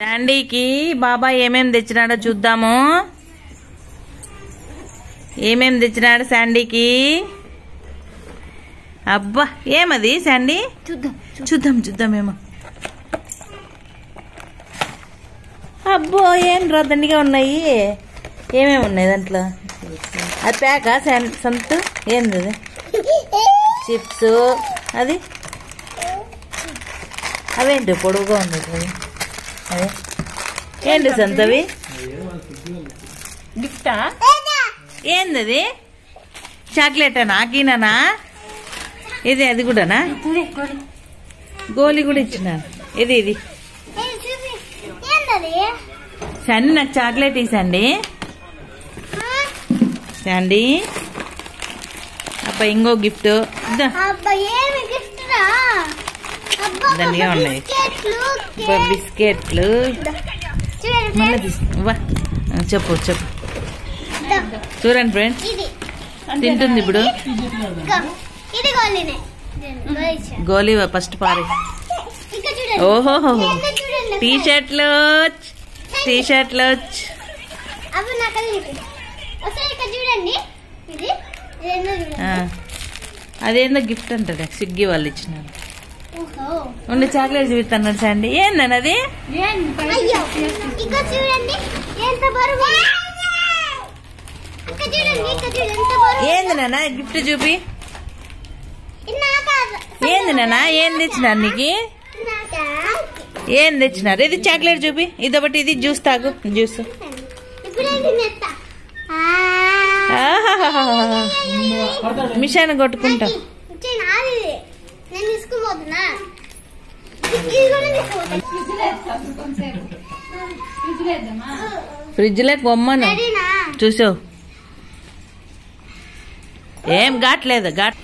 శాండీకి బాబాయ్ ఏమేం తెచ్చినాడో చూద్దాము. ఏమేం తెచ్చినాడు శాండీకి? అబ్బా ఏమది శాండీ? చూద్దాం చూద్దామేమో. అబ్బో ఏం దండిగా ఉన్నాయి. ఏమేమి ఉన్నాయి దాంట్లో? అది ప్యాకా సంతు? ఏంది అది? చిప్స్. అది అవేంటి పొడుగుగా ఉంది అది? అదే ఏంటి సంతవి? గిఫ్టా? ఏంది అది? చాక్లెటా? నాకినా ఇది? అది కూడానా? గోలీ కూడా ఇచ్చినారు. ఇది ఇది శాండీ నాకు చాక్లెట్ ఇసండి శాండీ. అబ్బా ఇంకో గిఫ్ట్ దండిగా ఉన్నాయి. బిస్కెట్లు. చెప్పు చెప్పు. చూడండి ఫ్రెండ్స్ తింటుంది ఇప్పుడు. గోలీ ఫస్ట్ పారి. ఓహో టీ షర్ట్లు. అదేందో గిఫ్ట్ అంటాడు. స్విగ్గీ వాళ్ళు ఇచ్చినారు. ఉండి చాక్లెట్ చూపిస్తున్నాడు శాండీ. ఏందని అది? ఏంది నాన్న గిఫ్ట్ చూపి. ఏంది నాన్న ఏం తెచ్చినారు నీకు? ఏం తెచ్చినారు? ఇది చాక్లెట్ చూపి. ఇదొకటి. ఇది జ్యూస్ తాగు. జ్యూస్. మిషన్ కొట్టుకుంటా. ఫ్రిడ్జ్ లో బొమ్మను చూసావు? ఏం ఘాట్లేదు. ఘాట్